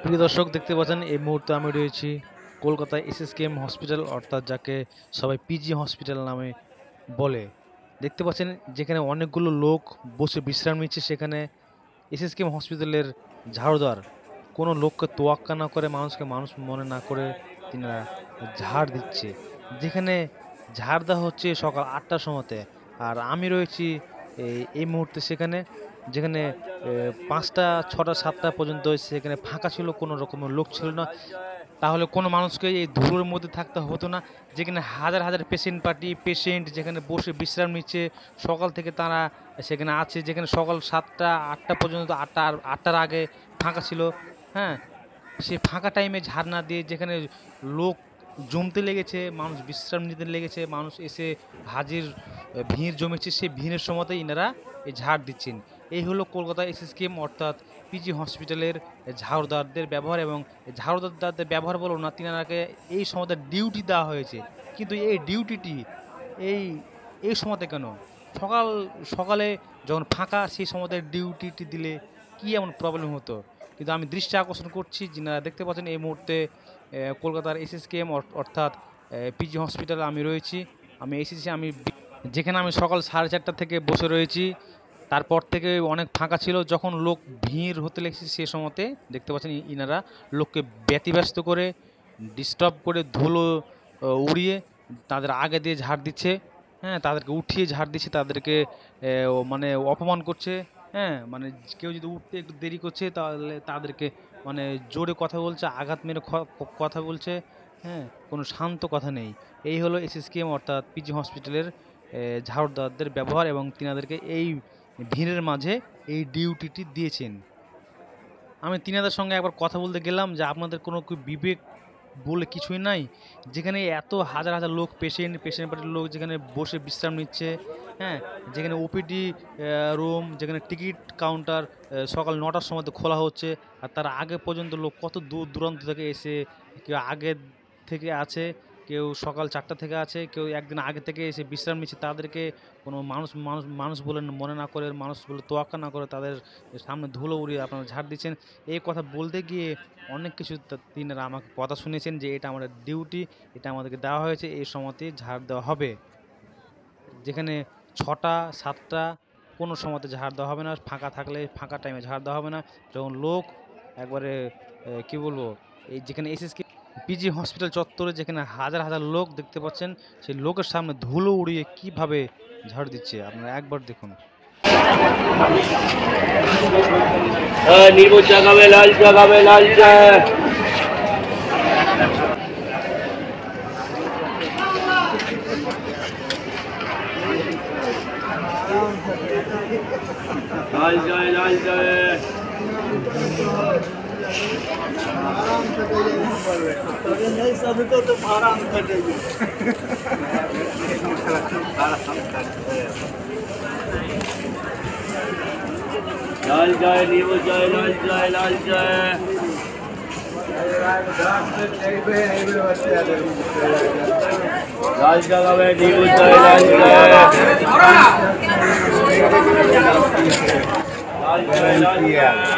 প্রিয় দর্শক দেখতে পাচ্ছেন এই মুহূর্তে আমি রয়েছি কলকাতায় এসএসকেএম হসপিটাল, অর্থাৎ যাকে সবাই পিজি হসপিটাল নামে বলে। দেখতে পাচ্ছেন যেখানে অনেকগুলো লোক বসে বিশ্রাম নিচ্ছে, সেখানে এসএসকেএম হসপিটালের ঝাড়ুদার কোনো লোককে তোয়াক্কা না করে, মানুষকে মানুষ মনে না করে তিনারা ঝাড় দিচ্ছে। যেখানে ঝাড় দেওয়া হচ্ছে সকাল ৮টার সময়তে, আর আমি রয়েছি এই মুহূর্তে সেখানে, যেখানে ৫টা ৬টা ৭টা পর্যন্ত সেখানে ফাঁকা ছিল, কোনো রকমের লোক ছিল না। তাহলে কোনো মানুষকে এই ধুলোর মধ্যে থাকতে হতো না। যেখানে হাজার হাজার পেশেন্ট যেখানে বসে বিশ্রাম নিচ্ছে, সকাল থেকে তারা সেখানে আছে। যেখানে সকাল ৭টা ৮টা পর্যন্ত, ৮টার আগে ফাঁকা ছিল। হ্যাঁ, সে ফাঁকা টাইমে ঝাড় না দিয়ে যেখানে লোক জমতে লেগেছে, মানুষ বিশ্রাম নিতে লেগেছে, মানুষ এসে হাজির ভিড় জমেছে, সেই ভিড়ের সময়তে ইনারা এই ঝাড় দিচ্ছেন। এই হলো কলকাতা এসএসকেএম অর্থাৎ পিজি হসপিটালের ঝাড়ুদারদের ব্যবহার। এবং ঝাড়ুদারদের ব্যবহার বলো না, তিনারাকে এই সময়তে ডিউটি দেওয়া হয়েছে। কিন্তু এই ডিউটিটি এই এই সময়তে কেন? সকাল সকালে যখন ফাঁকা, সেই সময়তে ডিউটিটি দিলে কি এমন প্রবলেম হতো? কিন্তু আমি দৃষ্টি আকর্ষণ করছি, যিনারা দেখতে পাচ্ছেন এই মুহূর্তে কলকাতার এসএসকেএম অর্থাৎ পিজি হসপিটালে আমি রয়েছি। আমি এসেছি, যেখানে আমি সকাল 4:30 থেকে বসে রয়েছি। তারপর থেকে অনেক ফাঁকা ছিল। যখন লোক ভিড় হতে লেগেছে, সে সময়তে দেখতে পাচ্ছেন ইনারা লোককে ব্যতিব্যস্ত করে, ডিস্টার্ব করে, ধুলো উড়িয়ে তাদের আগে দিয়ে ঝাড় দিচ্ছে। হ্যাঁ, তাদেরকে উঠিয়ে ঝাড় দিচ্ছে, তাদেরকে মানে অপমান করছে। হ্যাঁ, মানে কেউ যদি উঠতে একটু দেরি করছে, তাহলে তাদেরকে মানে জোরে কথা বলছে, আঘাত মেরে কথা বলছে। হ্যাঁ, কোনো শান্ত কথা নেই। এই হলো এসএসকেএম অর্থাৎ পিজি হসপিটালের ঝাড়ুদারদের ব্যবহার, এবং তিনাদেরকে এই ভিড়ের মাঝে এই ডিউটিটি দিয়েছেন। আমি তিনাদের সঙ্গে একবার কথা বলতে গেলাম যে, আপনাদের কোনো কি বিবেক বলে কিছুই নাই? যেখানে এত হাজার হাজার লোক, পেশেন্ট পার্টির লোক যেখানে বসে বিশ্রাম নিচ্ছে। হ্যাঁ, যেখানে ওপিডি রুম, যেখানে টিকিট কাউন্টার সকাল ৯টার সময় তো খোলা হচ্ছে, আর তার আগে পর্যন্ত লোক কত দূর দূরান্ত থেকে এসে, কেউ আগে থেকে আছে, কেউ সকাল 4টা থেকে আছে, কেউ একদিন আগে থেকে এসে বিশ্রাম নিচ্ছে। তাদেরকে কোনো মানুষ মানুষ মানুষ বলে মনে না করে, মানুষ বলে তোয়াক্কা না করে, তাদের সামনে ধুলো উড়িয়ে আপনারা ঝাড় দিচ্ছেন। এই কথা বলতে গিয়ে অনেক কিছু তিনারা আমাকে কথা শুনিয়েছেন যে, এটা আমাদের ডিউটি, এটা আমাদেরকে দেওয়া হয়েছে, এই সময়তে ঝাড় দেওয়া হবে। যেখানে 6টা 7টা কোনো সময়তে ঝাড় দেওয়া হবে না। ফাঁকা থাকলে ফাঁকা টাইমে ঝাড় দেওয়া হবে না। যখন লোক একবারে কি বলবো, এই যেখানে এসএসকে পিজি হসপিটাল চত্বরে যেখানে হাজার হাজার লোক দেখতে পাচ্ছেন, সেই লোকের সামনে ধুলো উড়িয়ে কিভাবে ঝাড় দিচ্ছে আপনারা একবার দেখুন। नींबू चगावे लाल चाय लाल चाय नहीं सभी को तो आराम करेगी लाल चाय नींबू चाय लाल चाय लाल चाय नींबू चाय लाल चाय लाल चाय